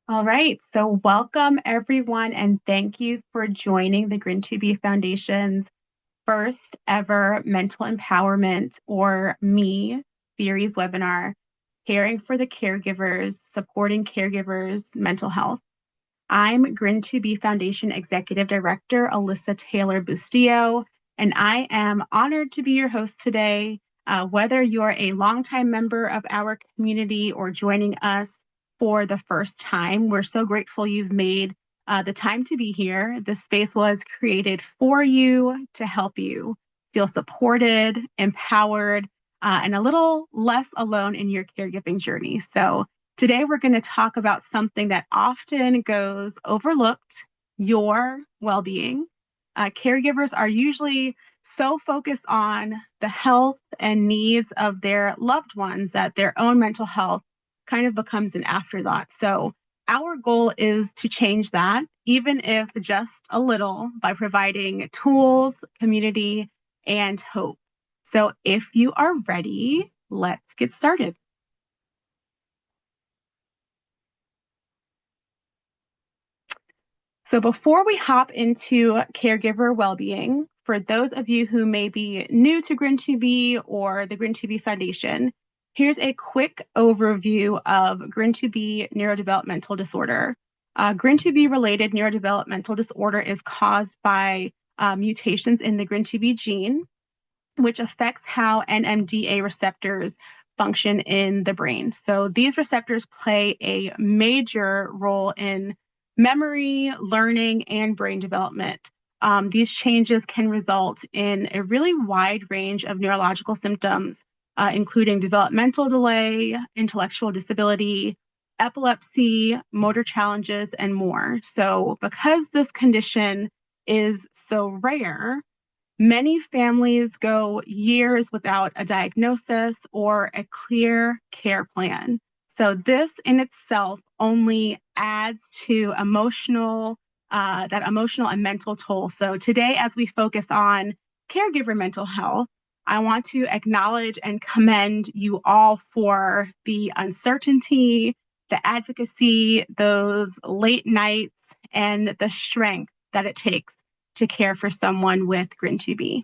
All right, so welcome everyone, and thank you for joining the GRIN2B Foundation's first ever mental empowerment or me series webinar, Caring for the Caregivers, Supporting Caregivers' Mental Health. I'm GRIN2B Foundation Executive Director Alyssa Taylor Bustillo, and I am honored to be your host today. Whether you're a longtime member of our community or joining us for the first time, we're so grateful you've made the time to be here. This space was created for you to help you feel supported, empowered, and a little less alone in your caregiving journey. So today, we're going to talk about something that often goes overlooked, your well-being. Caregivers are usually so focused on the health and needs of their loved ones that their own mental health kind of becomes an afterthought. So our goal is to change that, even if just a little, by providing tools, community, and hope. So if you are ready, let's get started. So before we hop into caregiver well-being, for those of you who may be new to GRIN2B or the GRIN2B Foundation, here's a quick overview of GRIN2B neurodevelopmental disorder. GRIN2B related neurodevelopmental disorder is caused by mutations in the GRIN2B gene, which affects how NMDA receptors function in the brain. So these receptors play a major role in memory, learning, and brain development. These changes can result in a really wide range of neurological symptoms, including developmental delay, intellectual disability, epilepsy, motor challenges, and more. So because this condition is so rare, many families go years without a diagnosis or a clear care plan. So this in itself only adds to that emotional and mental toll. So today, as we focus on caregiver mental health, I want to acknowledge and commend you all for the uncertainty, the advocacy, those late nights, and the strength that it takes to care for someone with GRIN2B.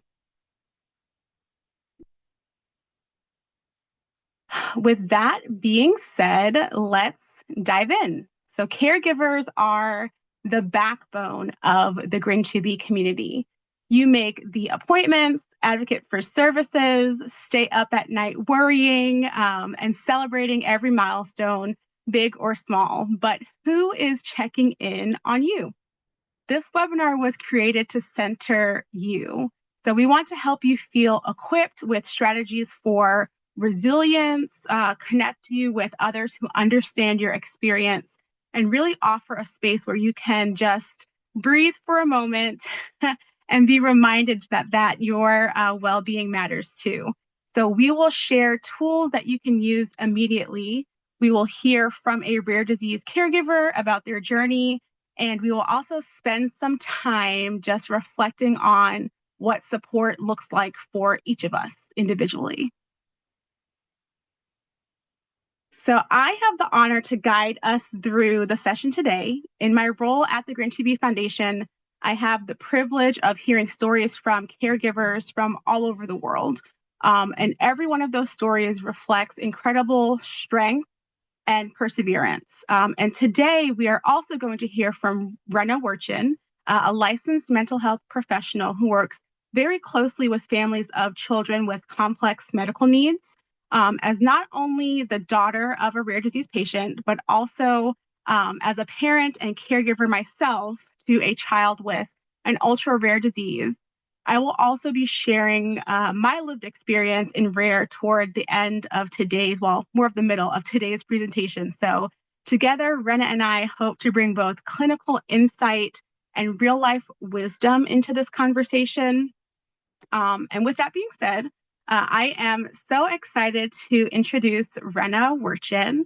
With that being said, let's dive in. So caregivers are the backbone of the GRIN2B community. You make the appointments, advocate for services, stay up at night worrying, and celebrating every milestone, big or small. But who is checking in on you? This webinar was created to center you. So we want to help you feel equipped with strategies for resilience, connect you with others who understand your experience, and really offer a space where you can just breathe for a moment and be reminded that your well-being matters too. So we will share tools that you can use immediately. We will hear from a rare disease caregiver about their journey, and we will also spend some time just reflecting on what support looks like for each of us individually. So I have the honor to guide us through the session today. In my role at the GRIN2B Foundation, I have the privilege of hearing stories from caregivers from all over the world. And every one of those stories reflects incredible strength and perseverance. And today we are also going to hear from Renna Wirchin, a licensed mental health professional who works very closely with families of children with complex medical needs, as not only the daughter of a rare disease patient, but also as a parent and caregiver myself to a child with an ultra rare disease. I will also be sharing my lived experience in rare toward the end of today's, well, more of the middle of today's presentation. So together, Renna and I hope to bring both clinical insight and real life wisdom into this conversation. And with that being said, I am so excited to introduce Renna Wirchin.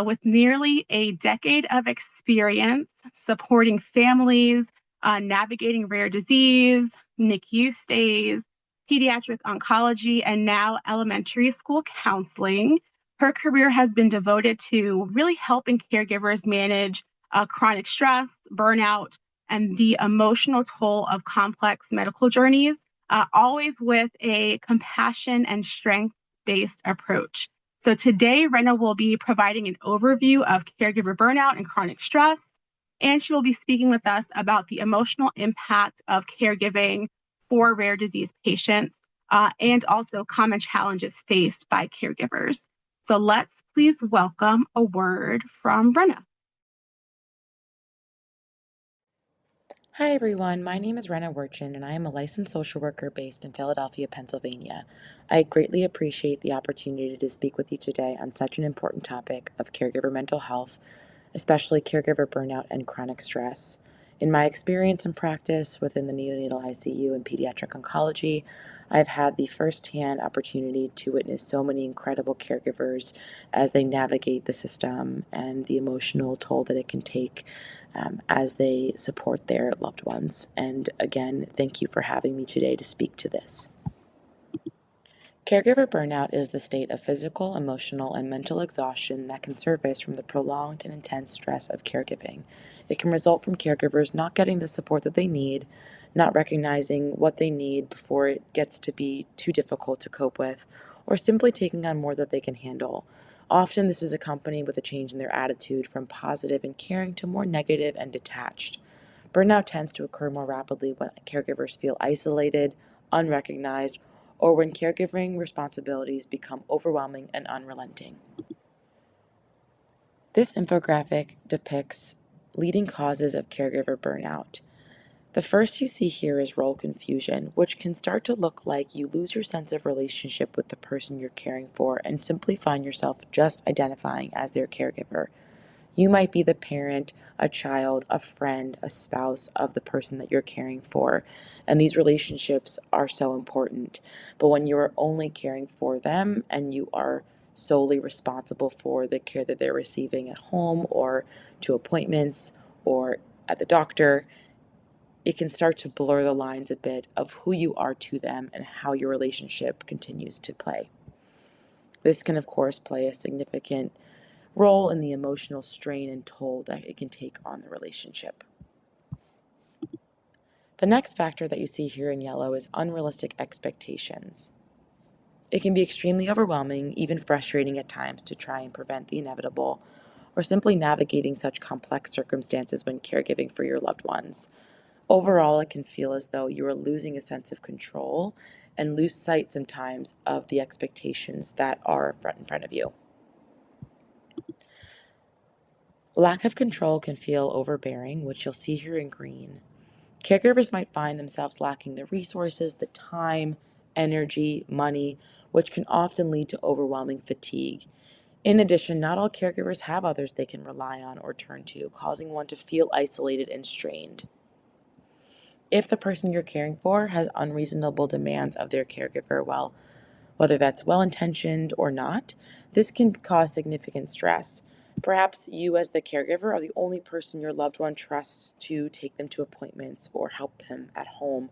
With nearly a decade of experience supporting families, navigating rare disease, NICU stays, pediatric oncology, and now elementary school counseling. Her career has been devoted to really helping caregivers manage chronic stress, burnout, and the emotional toll of complex medical journeys, always with a compassion and strength-based approach. So today, Renna will be providing an overview of caregiver burnout and chronic stress, and she will be speaking with us about the emotional impact of caregiving for rare disease patients, and also common challenges faced by caregivers. So let's please welcome a word from Renna. Hi everyone, my name is Renna Wirchin and I am a licensed social worker based in Philadelphia, Pennsylvania. I greatly appreciate the opportunity to speak with you today on such an important topic of caregiver mental health, especially caregiver burnout and chronic stress. In my experience and practice within the neonatal ICU and pediatric oncology, I've had the firsthand opportunity to witness so many incredible caregivers as they navigate the system and the emotional toll that it can take as they support their loved ones. And again, thank you for having me today to speak to this. Caregiver burnout is the state of physical, emotional, and mental exhaustion that can surface from the prolonged and intense stress of caregiving. It can result from caregivers not getting the support that they need, not recognizing what they need before it gets to be too difficult to cope with, or simply taking on more that they can handle. Often, this is accompanied with a change in their attitude from positive and caring to more negative and detached. Burnout tends to occur more rapidly when caregivers feel isolated, unrecognized, or when caregiving responsibilities become overwhelming and unrelenting. This infographic depicts leading causes of caregiver burnout. The first you see here is role confusion, which can start to look like you lose your sense of relationship with the person you're caring for and simply find yourself just identifying as their caregiver. You might be the parent, a child, a friend, a spouse of the person that you're caring for. And these relationships are so important. But when you are only caring for them and you are solely responsible for the care that they're receiving at home or to appointments or at the doctor, it can start to blur the lines a bit of who you are to them and how your relationship continues to play. This can, of course, play a significant role in the emotional strain and toll that it can take on the relationship. The next factor that you see here in yellow is unrealistic expectations. It can be extremely overwhelming, even frustrating at times, to try and prevent the inevitable, or simply navigating such complex circumstances when caregiving for your loved ones. Overall, it can feel as though you are losing a sense of control and lose sight sometimes of the expectations that are in front of you. Lack of control can feel overbearing, which you'll see here in green. Caregivers might find themselves lacking the resources, the time, energy, money, which can often lead to overwhelming fatigue. In addition, not all caregivers have others they can rely on or turn to, causing one to feel isolated and strained. If the person you're caring for has unreasonable demands of their caregiver, well, whether that's well-intentioned or not, this can cause significant stress. Perhaps you, as the caregiver, are the only person your loved one trusts to take them to appointments or help them at home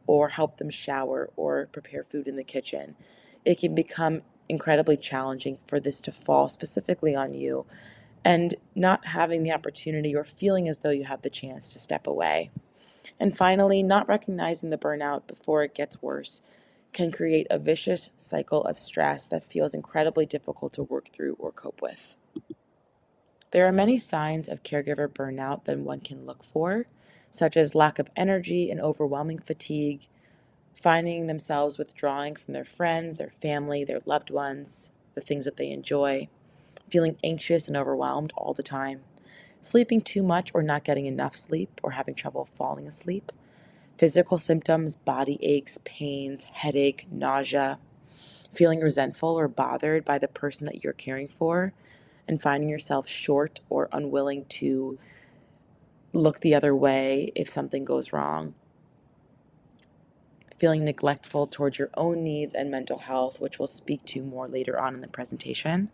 or help them shower or prepare food in the kitchen. It can become incredibly challenging for this to fall specifically on you and not having the opportunity or feeling as though you have the chance to step away. And finally, not recognizing the burnout before it gets worse can create a vicious cycle of stress that feels incredibly difficult to work through or cope with. There are many signs of caregiver burnout that one can look for, such as lack of energy and overwhelming fatigue, finding themselves withdrawing from their friends, their family, their loved ones, the things that they enjoy, feeling anxious and overwhelmed all the time, sleeping too much or not getting enough sleep or having trouble falling asleep, physical symptoms, body aches, pains, headache, nausea, feeling resentful or bothered by the person that you're caring for, and finding yourself short or unwilling to look the other way if something goes wrong, feeling neglectful towards your own needs and mental health, which we'll speak to more later on in the presentation,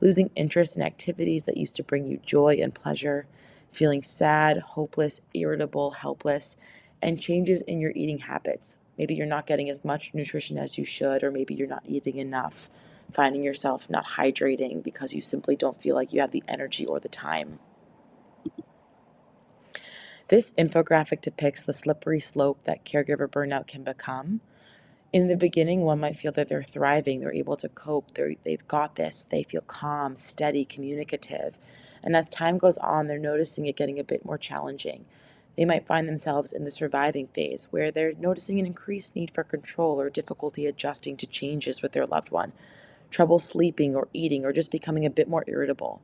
losing interest in activities that used to bring you joy and pleasure, feeling sad, hopeless, irritable, helpless, and changes in your eating habits. Maybe you're not getting as much nutrition as you should, or maybe you're not eating enough, finding yourself not hydrating because you simply don't feel like you have the energy or the time. This infographic depicts the slippery slope that caregiver burnout can become. In the beginning, one might feel that they're thriving, they're able to cope, they've got this, they feel calm, steady, communicative. And as time goes on, they're noticing it getting a bit more challenging. They might find themselves in the surviving phase where they're noticing an increased need for control or difficulty adjusting to changes with their loved one, trouble sleeping or eating, or just becoming a bit more irritable.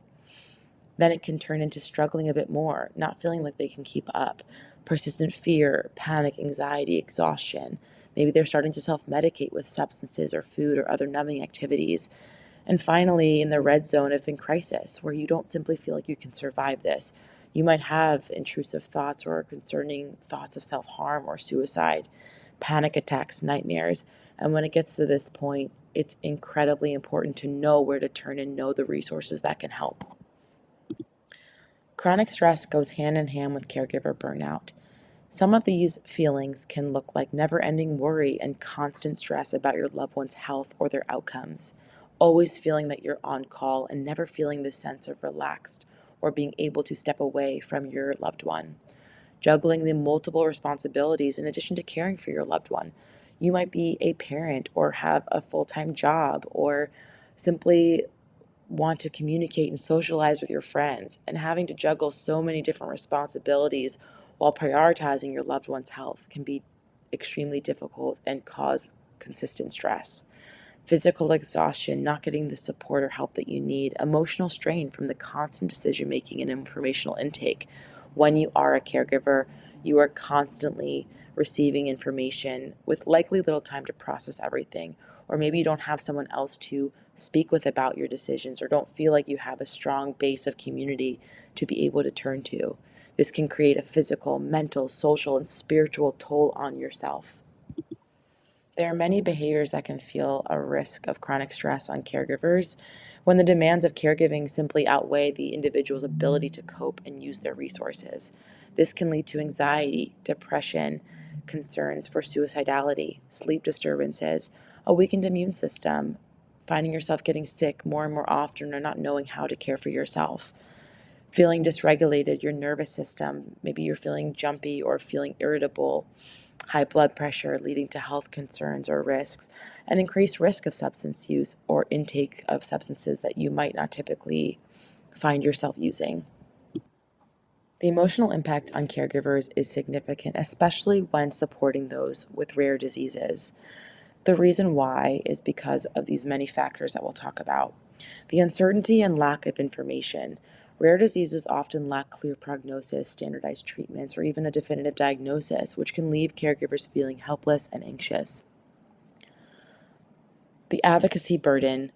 Then it can turn into struggling a bit more, not feeling like they can keep up. Persistent fear, panic, anxiety, exhaustion. Maybe they're starting to self-medicate with substances or food or other numbing activities. And finally, in the red zone of in crisis, where you don't simply feel like you can survive this. You might have intrusive thoughts or concerning thoughts of self-harm or suicide, panic attacks, nightmares. And when it gets to this point, it's incredibly important to know where to turn and know the resources that can help. Chronic stress goes hand in hand with caregiver burnout. Some of these feelings can look like never-ending worry and constant stress about your loved one's health or their outcomes, always feeling that you're on call and never feeling the sense of relaxed or being able to step away from your loved one. Juggling the multiple responsibilities in addition to caring for your loved one. You might be a parent or have a full-time job or simply want to communicate and socialize with your friends, and having to juggle so many different responsibilities while prioritizing your loved one's health can be extremely difficult and cause consistent stress. Physical exhaustion, not getting the support or help that you need, emotional strain from the constant decision making and informational intake. When you are a caregiver, you are constantly receiving information with likely little time to process everything, or maybe you don't have someone else to speak with about your decisions, or don't feel like you have a strong base of community to be able to turn to. This can create a physical, mental, social, and spiritual toll on yourself. There are many behaviors that can feel a risk of chronic stress on caregivers when the demands of caregiving simply outweigh the individual's ability to cope and use their resources. This can lead to anxiety, depression, concerns for suicidality, sleep disturbances, a weakened immune system, finding yourself getting sick more and more often or not knowing how to care for yourself, feeling dysregulated, your nervous system, maybe you're feeling jumpy or feeling irritable, high blood pressure leading to health concerns or risks, and increased risk of substance use or intake of substances that you might not typically find yourself using. The emotional impact on caregivers is significant, especially when supporting those with rare diseases. The reason why is because of these many factors that we'll talk about. The uncertainty and lack of information. Rare diseases often lack clear prognosis, standardized treatments, or even a definitive diagnosis, which can leave caregivers feeling helpless and anxious. The advocacy burden.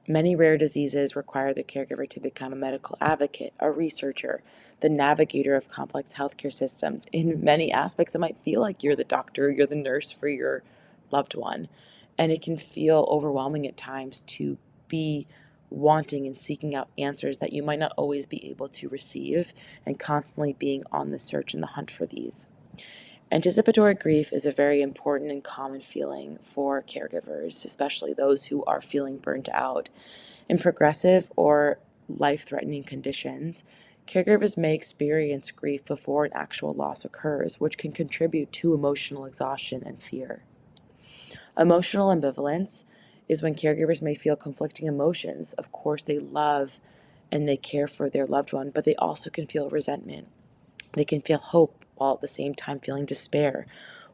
Many rare diseases require the caregiver to become a medical advocate, a researcher, the navigator of complex healthcare systems. In many aspects, it might feel like you're the doctor, you're the nurse for your loved one. And it can feel overwhelming at times to be wanting and seeking out answers that you might not always be able to receive, and constantly being on the search and the hunt for these. Anticipatory grief is a very important and common feeling for caregivers, especially those who are feeling burnt out. In progressive or life-threatening conditions, caregivers may experience grief before an actual loss occurs, which can contribute to emotional exhaustion and fear. Emotional ambivalence is when caregivers may feel conflicting emotions. Of course, they love and they care for their loved one, but they also can feel resentment. They can feel hope while at the same time feeling despair,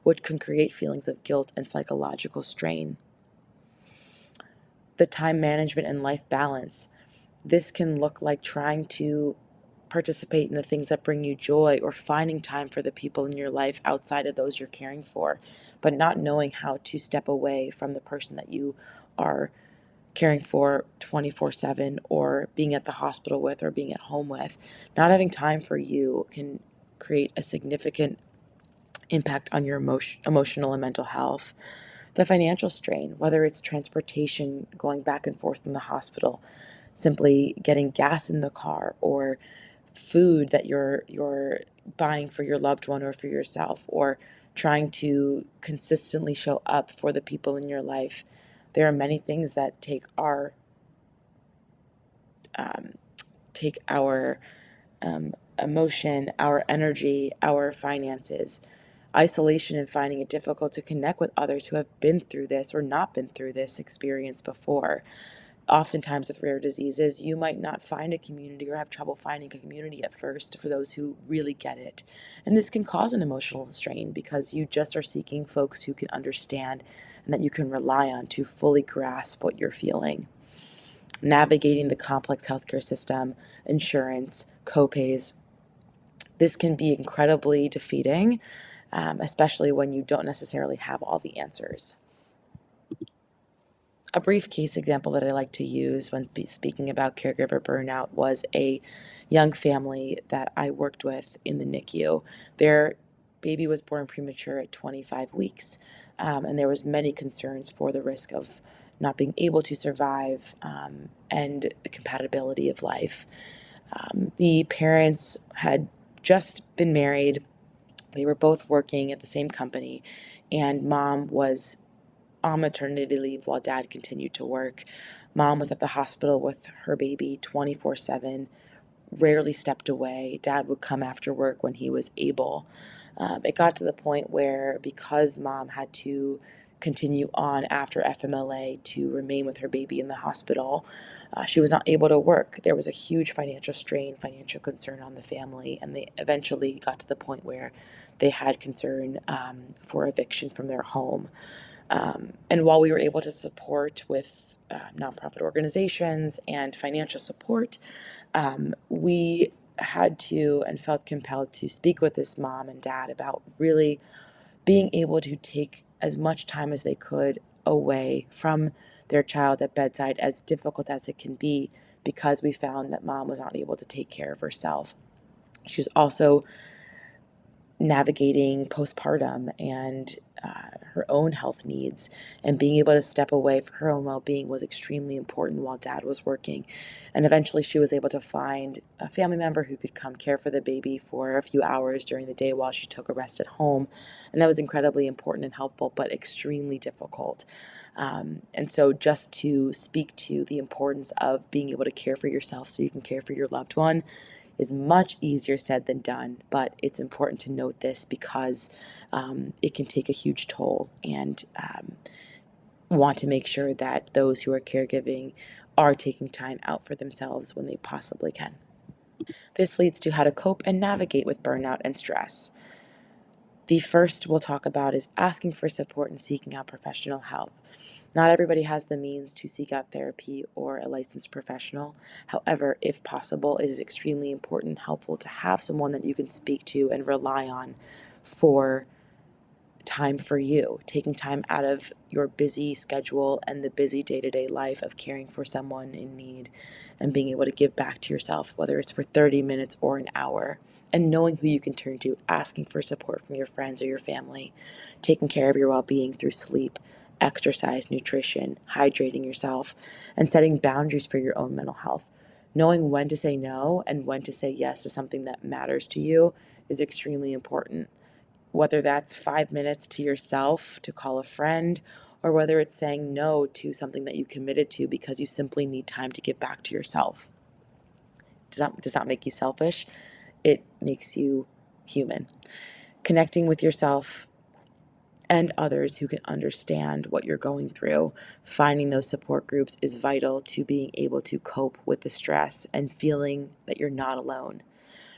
which can create feelings of guilt and psychological strain. The time management and life balance. This can look like trying to participate in the things that bring you joy, or finding time for the people in your life outside of those you're caring for, but not knowing how to step away from the person that you are caring for 24/7, or being at the hospital with, or being at home with. Not having time for you can create a significant impact on your emotional and mental health. The financial strain, whether it's transportation, going back and forth from the hospital, simply getting gas in the car, or food that you're buying for your loved one or for yourself, or trying to consistently show up for the people in your life. There are many things that take our emotion, our energy, our finances. Isolation and finding it difficult to connect with others who have been through this or not been through this experience before. Oftentimes with rare diseases, you might not find a community or have trouble finding a community at first for those who really get it. And this can cause an emotional strain because you just are seeking folks who can understand and that you can rely on to fully grasp what you're feeling. Navigating the complex healthcare system, insurance, copays, this can be incredibly defeating, especially when you don't necessarily have all the answers. A brief case example that I like to use when speaking about caregiver burnout was a young family that I worked with in the NICU. Their baby was born premature at 25 weeks, and there was many concerns for the risk of not being able to survive and the compatibility of life. The parents had just been married. They were both working at the same company, and mom was on maternity leave while dad continued to work. Mom was at the hospital with her baby 24/7, rarely stepped away. Dad would come after work when he was able. It got to the point where, because mom had to continue on after FMLA to remain with her baby in the hospital, she was not able to work. There was a huge financial strain, financial concern on the family, and they eventually got to the point where they had concern for eviction from their home. And while we were able to support with nonprofit organizations and financial support, we had to and felt compelled to speak with this mom and dad about really being able to take as much time as they could away from their child at bedside, as difficult as it can be, because we found that mom was not able to take care of herself. She was also navigating postpartum and her own health needs, and being able to step away for her own well-being was extremely important while dad was working. And eventually she was able to find a family member who could come care for the baby for a few hours during the day while she took a rest at home, and that was incredibly important and helpful, but extremely difficult. And so just to speak to the importance of being able to care for yourself so you can care for your loved one is much easier said than done, but it's important to note this because it can take a huge toll, and want to make sure that those who are caregiving are taking time out for themselves when they possibly can. This leads to how to cope and navigate with burnout and stress. The first we'll talk about is asking for support and seeking out professional help. Not everybody has the means to seek out therapy or a licensed professional. However, if possible, it is extremely important and helpful to have someone that you can speak to and rely on for time for you, taking time out of your busy schedule and the busy day-to-day life of caring for someone in need and being able to give back to yourself, whether it's for 30 minutes or an hour, and knowing who you can turn to, asking for support from your friends or your family, taking care of your well-being through sleep, exercise, nutrition, hydrating yourself, and setting boundaries for your own mental health. Knowing when to say no and when to say yes to something that matters to you is extremely important. Whether that's 5 minutes to yourself to call a friend, or whether it's saying no to something that you committed to because you simply need time to get back to yourself. Does not make you selfish. It makes you human. Connecting with yourself and others who can understand what you're going through, finding those support groups is vital to being able to cope with the stress and feeling that you're not alone.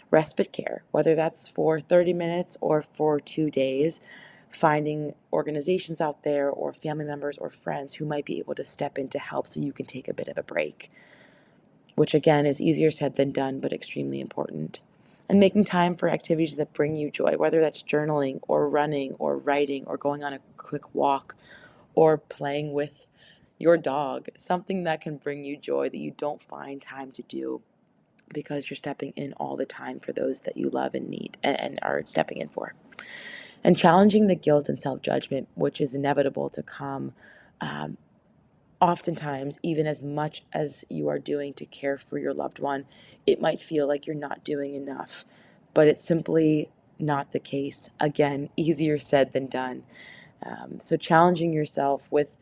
Respite care, whether that's for 30 minutes or for 2 days, finding organizations out there or family members or friends who might be able to step in to help so you can take a bit of a break, which again is easier said than done, but extremely important. And making time for activities that bring you joy, whether that's journaling or running or writing or going on a quick walk or playing with your dog, something that can bring you joy that you don't find time to do because you're stepping in all the time for those that you love and need and are stepping in for. And challenging the guilt and self-judgment, which is inevitable to come oftentimes, even as much as you are doing to care for your loved one, it might feel like you're not doing enough, but it's simply not the case. Again, easier said than done. So challenging yourself with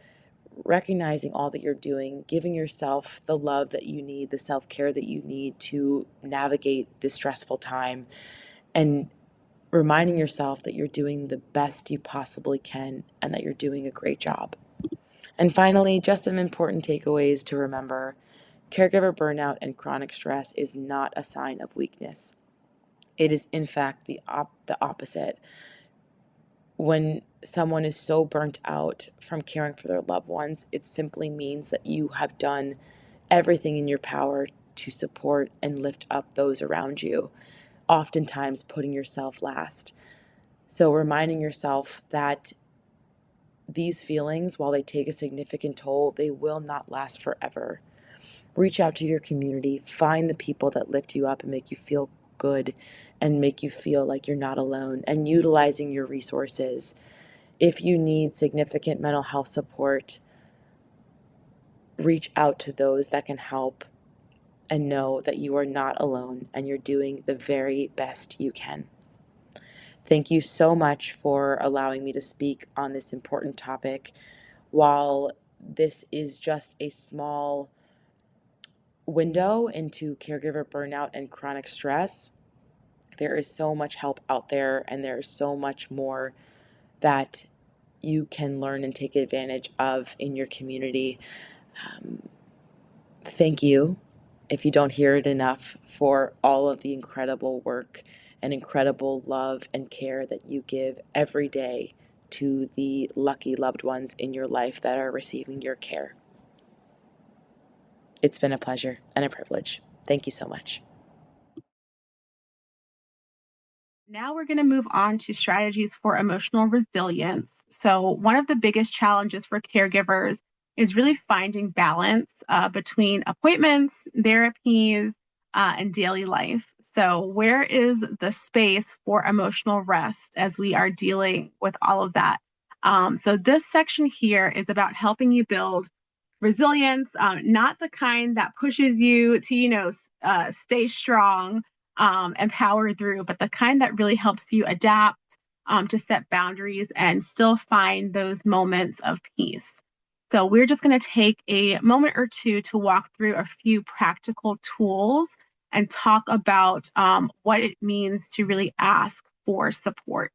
recognizing all that you're doing, giving yourself the love that you need, the self-care that you need to navigate this stressful time, and reminding yourself that you're doing the best you possibly can and that you're doing a great job. And finally, just some important takeaways to remember. Caregiver burnout and chronic stress is not a sign of weakness. It is, in fact, the opposite. When someone is so burnt out from caring for their loved ones, it simply means that you have done everything in your power to support and lift up those around you, oftentimes putting yourself last. So reminding yourself that these feelings, while they take a significant toll, they will not last forever. Reach out to your community, find the people that lift you up and make you feel good and make you feel like you're not alone, and utilizing your resources. If you need significant mental health support, reach out to those that can help and know that you are not alone and you're doing the very best you can. Thank you so much for allowing me to speak on this important topic. While this is just a small window into caregiver burnout and chronic stress, there is so much help out there, and there is so much more that you can learn and take advantage of in your community. Thank you, if you don't hear it enough, for all of the incredible work and incredible love and care that you give every day to the lucky loved ones in your life that are receiving your care. It's been a pleasure and a privilege. Thank you so much. Now we're going to move on to strategies for emotional resilience. So, one of the biggest challenges for caregivers is really finding balance between appointments, therapies, and daily life. So, where is the space for emotional rest as we are dealing with all of that? So, this section here is about helping you build resilience, not the kind that pushes you to, stay strong and power through, but the kind that really helps you adapt, to set boundaries and still find those moments of peace. So, we're just going to take a moment or two to walk through a few practical tools and talk about what it means to really ask for support.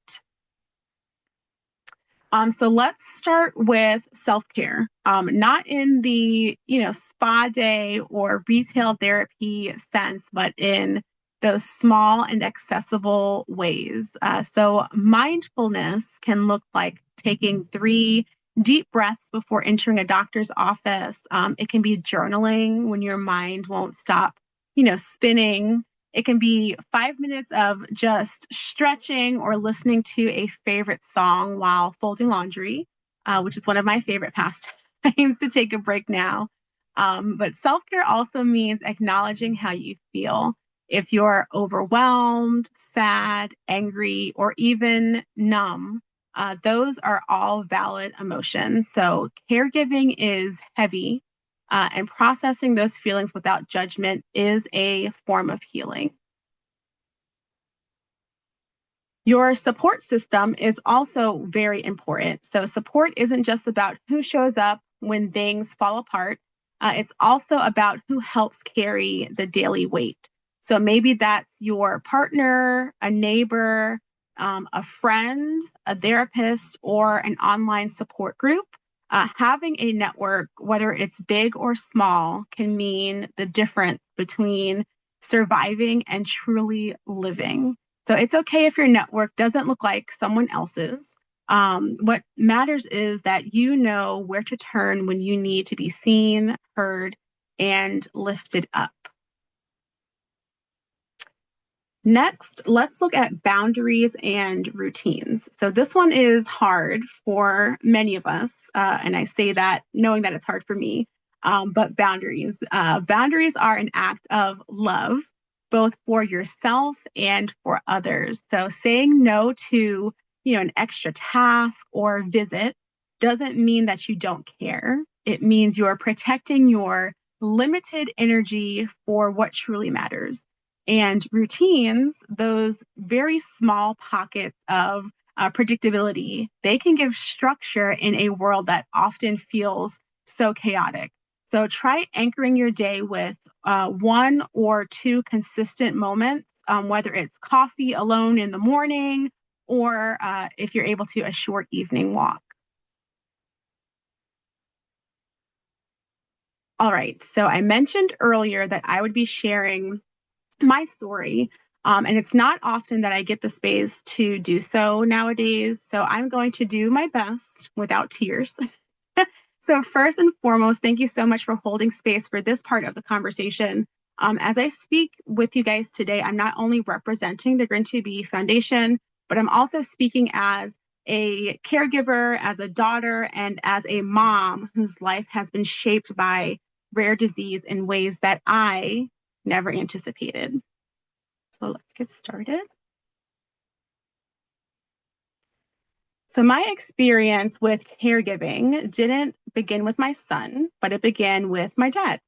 So let's start with self-care, not in the, spa day or retail therapy sense, but in those small and accessible ways. So mindfulness can look like taking 3 deep breaths before entering a doctor's office. It can be journaling when your mind won't stop, spinning. It can be 5 minutes of just stretching or listening to a favorite song while folding laundry, which is one of my favorite pastimes to take a break now. But self care also means acknowledging how you feel. If you're overwhelmed, sad, angry, or even numb, those are all valid emotions. So, caregiving is heavy, and processing those feelings without judgment is a form of healing. Your support system is also very important. So, support isn't just about who shows up when things fall apart, it's also about who helps carry the daily weight. So, maybe that's your partner, a neighbor, a friend, a therapist, or an online support group. Having a network, whether it's big or small, can mean the difference between surviving and truly living. So it's okay if your network doesn't look like someone else's. What matters is that you know where to turn when you need to be seen, heard, and lifted up. Next, let's look at boundaries and routines. So this one is hard for many of us, and I say that knowing that it's hard for me. But boundaries, boundaries are an act of love, both for yourself and for others. So saying no to, an extra task or visit doesn't mean that you don't care. It means you're protecting your limited energy for what truly matters. And routines, those very small pockets of predictability, they can give structure in a world that often feels so chaotic. So try anchoring your day with one or two consistent moments, whether it's coffee alone in the morning or if you're able to, a short evening walk. All right. So I mentioned earlier that I would be sharing my story. And it's not often that I get the space to do so nowadays. So I'm going to do my best without tears. So, first and foremost, thank you so much for holding space for this part of the conversation. As I speak with you guys today, I'm not only representing the GRIN2B Foundation, but I'm also speaking as a caregiver, as a daughter, and as a mom whose life has been shaped by rare disease in ways that I never anticipated. So, let's get started. So, my experience with caregiving didn't begin with my son, but it began with my dad.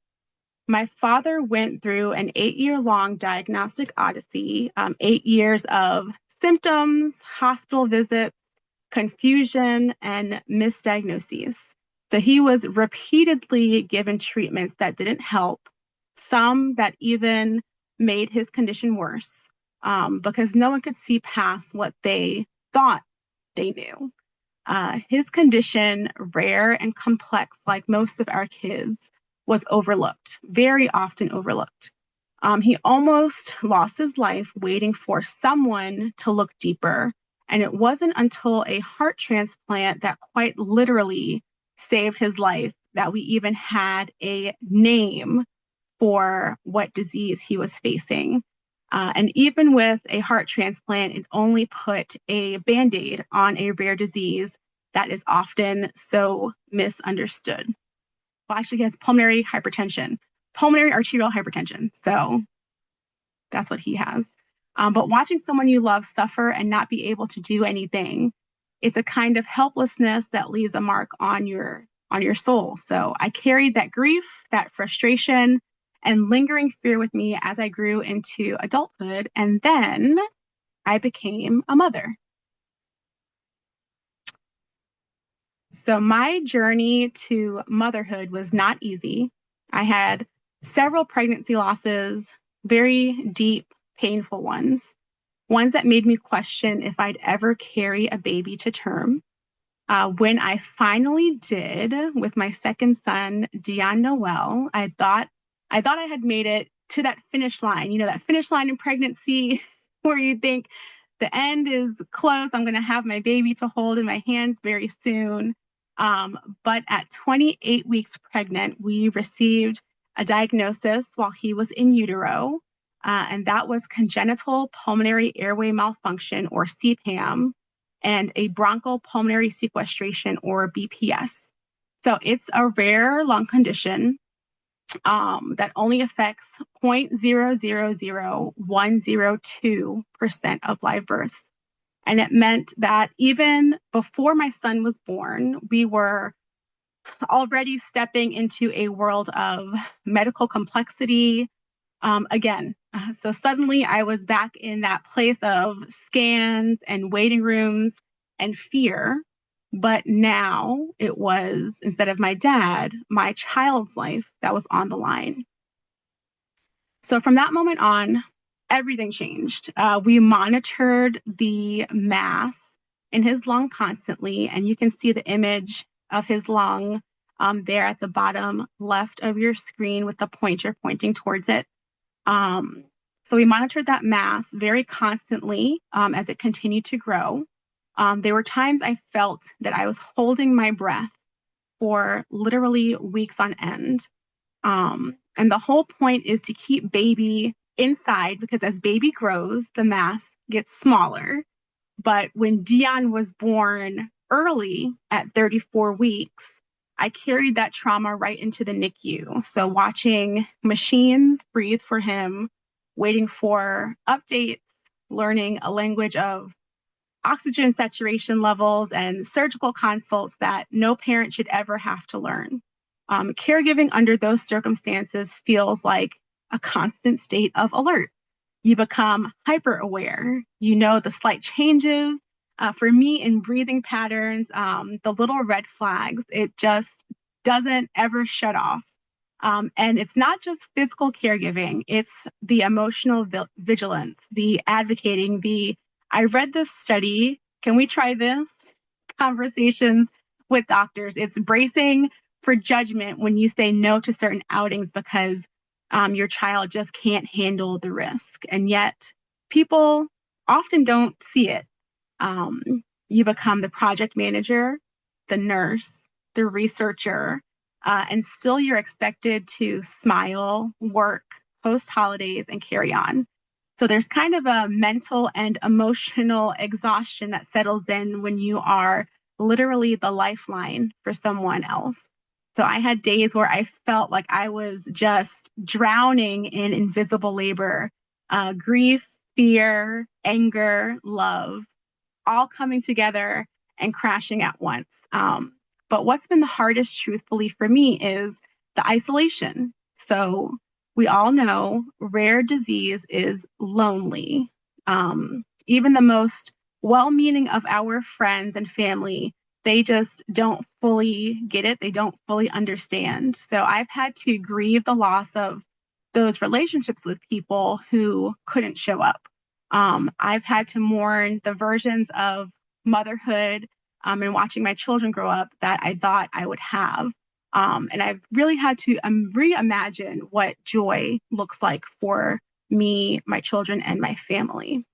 My father went through an 8-year-long diagnostic odyssey, 8 years of symptoms, hospital visits, confusion, and misdiagnoses. So he was repeatedly given treatments that didn't help, some that even made his condition worse, because no one could see past what they thought they knew. His condition, rare and complex, like most of our kids, was overlooked, very often overlooked. He almost lost his life waiting for someone to look deeper. And it wasn't until a heart transplant that quite literally saved his life that we even had a name for what disease he was facing. And even with a heart transplant, it only put a Band-Aid on a rare disease that is often so misunderstood. Well, actually, he has pulmonary hypertension, pulmonary arterial hypertension. So that's what he has. But watching someone you love suffer and not be able to do anything, it's a kind of helplessness that leaves a mark on your soul. So I carried that grief, that frustration, and lingering fear with me as I grew into adulthood. And then I became a mother. So my journey to motherhood was not easy. I had several pregnancy losses, very deep, painful ones that made me question if I'd ever carry a baby to term. When I finally did with my second son, Dion Noel, I thought I had made it to that finish line, that finish line in pregnancy where you think the end is close. I'm going to have my baby to hold in my hands very soon. But at 28 weeks pregnant, we received a diagnosis while he was in utero, and that was congenital pulmonary airway malfunction, or CPAM, and a bronchopulmonary sequestration, or BPS. So it's a rare lung condition that only affects 0.000102% of live births. And it meant that even before my son was born, we were already stepping into a world of medical complexity. So suddenly I was back in that place of scans and waiting rooms and fear. But now it was, instead of my dad, my child's life that was on the line. So from that moment on, everything changed. We monitored the mass in his lung constantly, and you can see the image of his lung there at the bottom left of your screen with the pointer pointing towards it. So we monitored that mass very constantly as it continued to grow. There were times I felt that I was holding my breath for literally weeks on end. And the whole point is to keep baby inside, because as baby grows, the mass gets smaller. But when Dion was born early at 34 weeks, I carried that trauma right into the NICU. So watching machines breathe for him, waiting for updates, learning a language of oxygen saturation levels and surgical consults that no parent should ever have to learn. Caregiving under those circumstances feels like a constant state of alert. You become hyper aware. You know the slight changes. For me, in breathing patterns, the little red flags, it just doesn't ever shut off. And it's not just physical caregiving, it's the emotional vigilance, the advocating, I read this study, can we try this? Conversations with doctors. It's bracing for judgment when you say no to certain outings because your child just can't handle the risk. And yet, people often don't see it. Um, you become the project manager, the nurse, the researcher, and still you're expected to smile, work, host holidays, and carry on. So there's kind of a mental and emotional exhaustion that settles in when you are literally the lifeline for someone else. So I had days where I felt like I was just drowning in invisible labor, grief, fear, anger, love, all coming together and crashing at once. But what's been the hardest, truthfully, for me is the isolation. So we all know rare disease is lonely. Even the most well meaning of our friends and family, they just don't fully get it. They don't fully understand. So I've had to grieve the loss of those relationships with people who couldn't show up. I've had to mourn the versions of motherhood and watching my children grow up that I thought I would have. And I've really had to reimagine what joy looks like for me, my children, and my family.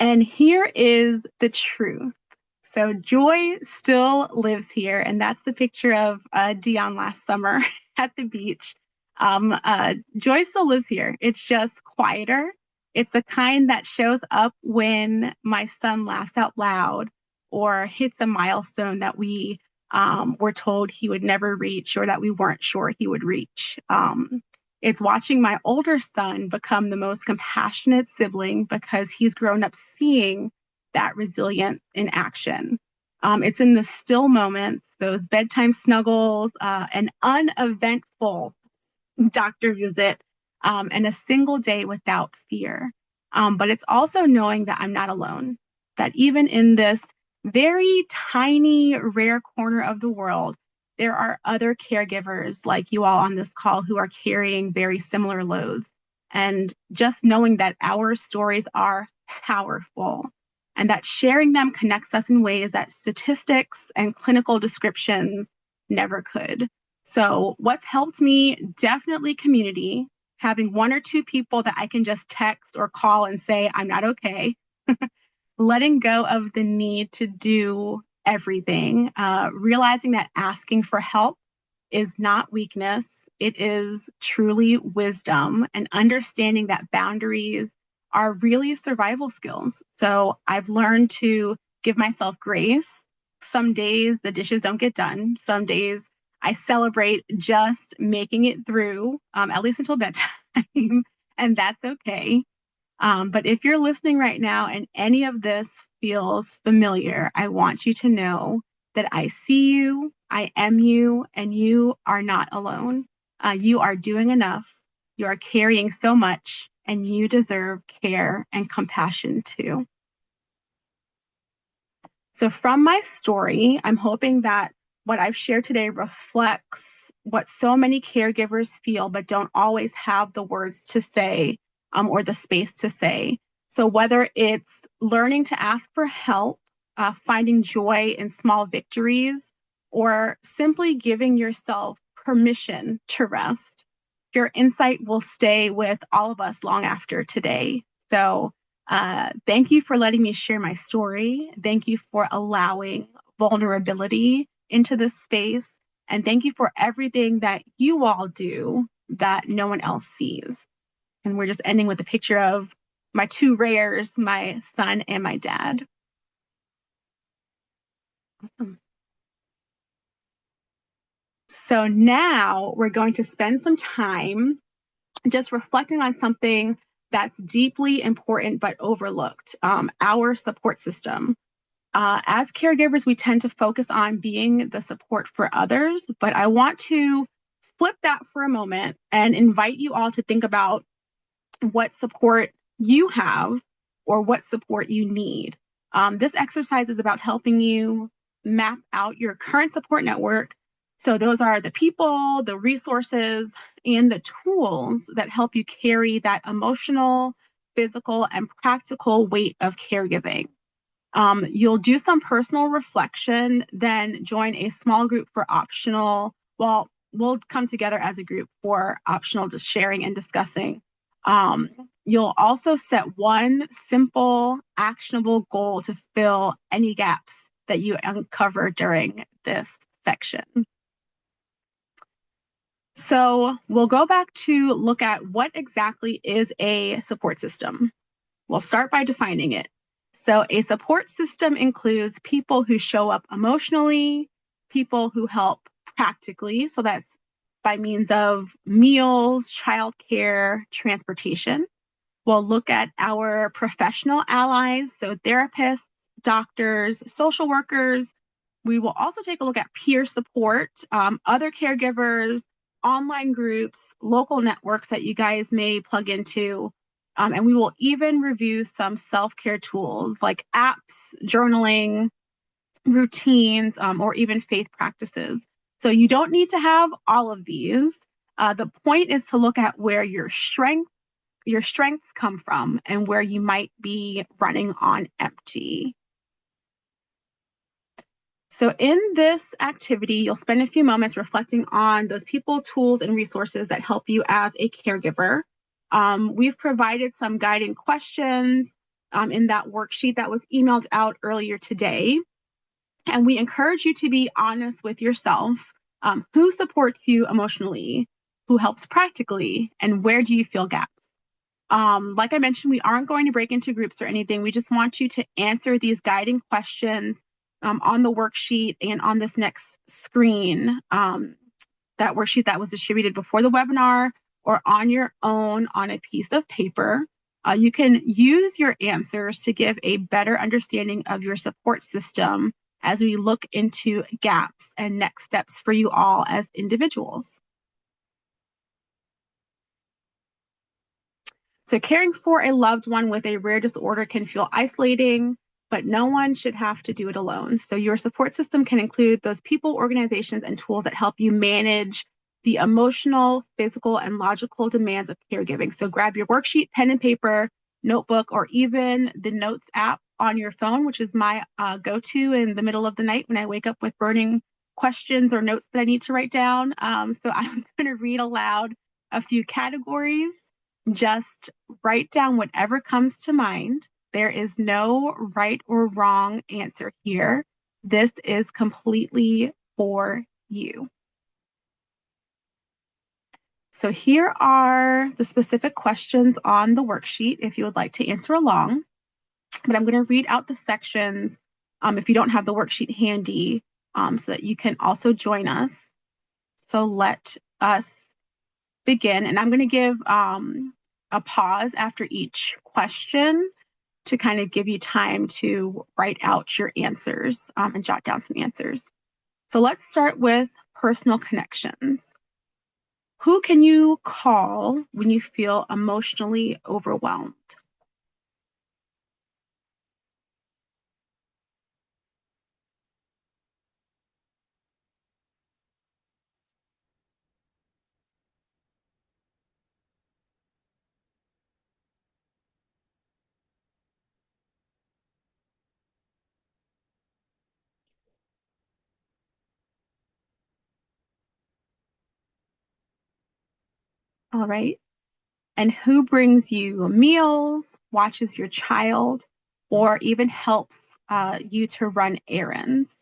And here is the truth. So joy still lives here, and that's the picture of Dion last summer at the beach. Joy still lives here. It's just quieter. It's the kind that shows up when my son laughs out loud or hits a milestone that we were told he would never reach or that we weren't sure he would reach. It's watching my older son become the most compassionate sibling because he's grown up seeing that resilience in action. It's in the still moments, those bedtime snuggles, an uneventful doctor visit, and a single day without fear. But it's also knowing that I'm not alone, that even in this very tiny, rare corner of the world, there are other caregivers like you all on this call who are carrying very similar loads. And just knowing that our stories are powerful and that sharing them connects us in ways that statistics and clinical descriptions never could. So, what's helped me, definitely community, having one or two people that I can just text or call and say, I'm not okay, letting go of the need to do everything, realizing that asking for help is not weakness, it is truly wisdom, and understanding that boundaries are really survival skills. So I've learned to give myself grace. Some days the dishes don't get done. Some days I celebrate just making it through, at least until bedtime, and that's okay. But if you're listening right now and any of this feels familiar, I want you to know that I see you, I am you, and you are not alone. You are doing enough. You are carrying so much, and you deserve care and compassion too. So, from my story, I'm hoping that what I've shared today reflects what so many caregivers feel, but don't always have the words to say or the space to say. So, whether it's learning to ask for help, finding joy in small victories, or simply giving yourself permission to rest, your insight will stay with all of us long after today. So, thank you for letting me share my story. Thank you for allowing vulnerability into this space. And thank you for everything that you all do that no one else sees. And we're just ending with a picture of my two rares, my son and my dad. Awesome. So now we're going to spend some time just reflecting on something that's deeply important but overlooked, our support system. As caregivers, we tend to focus on being the support for others, but I want to flip that for a moment and invite you all to think about what support you have or what support you need. This exercise is about helping you map out your current support network. So those are the people, the resources, and the tools that help you carry that emotional, physical, and practical weight of caregiving. You'll do some personal reflection, then join a small group for optional. Well, we'll come together as a group for optional just sharing and discussing. Um, you'll also set one simple, actionable goal to fill any gaps that you uncover during this section. So we'll go back to look at what exactly is a support system. We'll start by defining it. So a support system includes people who show up emotionally, people who help practically. So that's by means of meals, childcare, transportation. We'll look at our professional allies, so therapists, doctors, social workers. We will also take a look at peer support, other caregivers, online groups, local networks that you guys may plug into. And we will even review some self-care tools like apps, journaling, routines, or even faith practices. So you don't need to have all of these. The point is to look at where your strengths come from and where you might be running on empty. So in this activity, you'll spend a few moments reflecting on those people, tools, and resources that help you as a caregiver. We've provided some guiding questions in that worksheet that was emailed out earlier today. And we encourage you to be honest with yourself. Who supports you emotionally? Who helps practically? And where do you feel gaps? Like I mentioned, we aren't going to break into groups or anything. We just want you to answer these guiding questions on the worksheet and on this next screen, that worksheet that was distributed before the webinar or on your own on a piece of paper. You can use your answers to give a better understanding of your support system as we look into gaps and next steps for you all as individuals. So caring for a loved one with a rare disorder can feel isolating, but no one should have to do it alone. So your support system can include those people, organizations, and tools that help you manage the emotional, physical, and logical demands of caregiving. So grab your worksheet, pen and paper, notebook, or even the Notes app on your phone, which is my go-to in the middle of the night when I wake up with burning questions or notes that I need to write down. So I'm going to read aloud a few categories. Just write down whatever comes to mind. There is no right or wrong answer here. This is completely for you. So here are the specific questions on the worksheet if you would like to answer along. But I'm going to read out the sections if you don't have the worksheet handy so that you can also join us. So let us begin. And I'm going to give a pause after each question to kind of give you time to write out your answers and jot down some answers. So let's start with personal connections. Who can you call when you feel emotionally overwhelmed? All right. And who brings you meals, watches your child, or even helps you to run errands?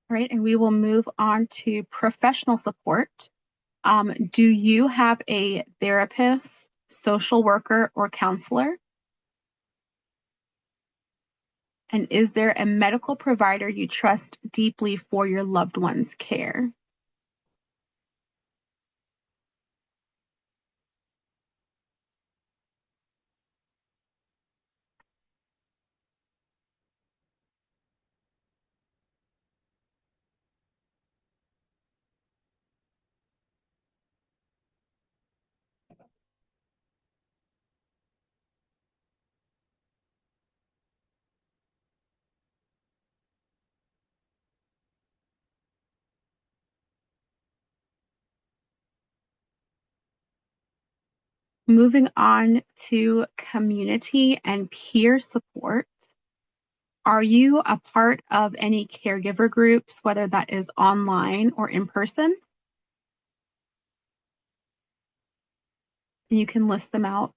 Right, and we will move on to professional support. Do you have a therapist, social worker, or counselor? And is there a medical provider you trust deeply for your loved one's care? Moving on to community and peer support. Are you a part of any caregiver groups, whether that is online or in person? You can list them out.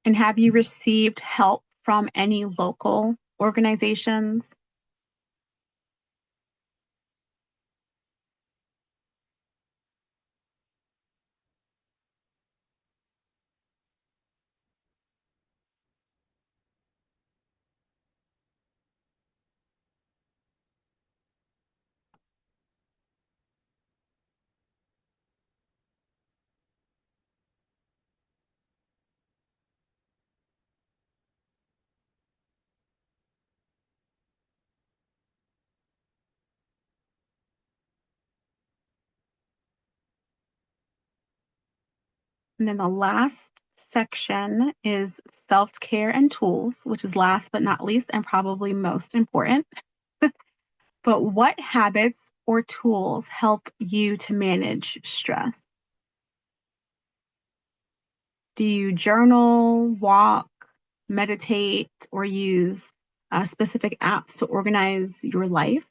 And have you received help from any local organizations? And then the last section is self-care and tools, which is last but not least and probably most important. But what habits or tools help you to manage stress? Do you journal, walk, meditate, or use specific apps to organize your life?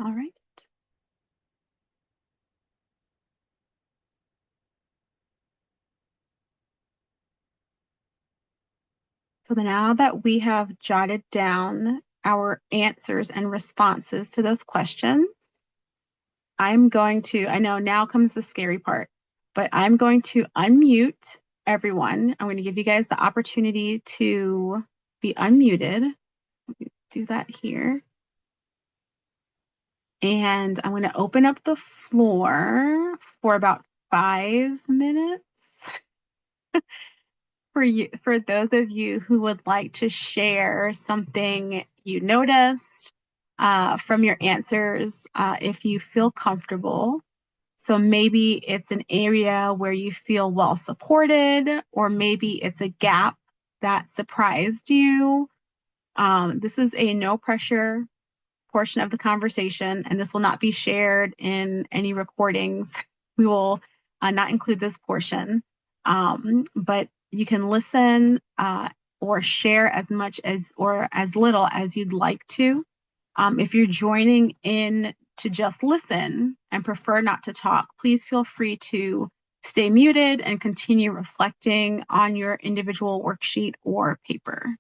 All right. So now that we have jotted down our answers and responses to those questions, I know now comes the scary part, but I'm going to unmute everyone. I'm going to give you guys the opportunity to be unmuted. Do that here. And I'm going to open up the floor for about 5 minutes for those of you who would like to share something you noticed from your answers, if you feel comfortable. So maybe it's an area where you feel well supported, or maybe it's a gap that surprised you. This is a no pressure portion of the conversation, and this will not be shared in any recordings. We will not include this portion, but you can listen or share as much as or as little as you'd like to. If you're joining in to just listen and prefer not to talk, please feel free to stay muted and continue reflecting on your individual worksheet or paper.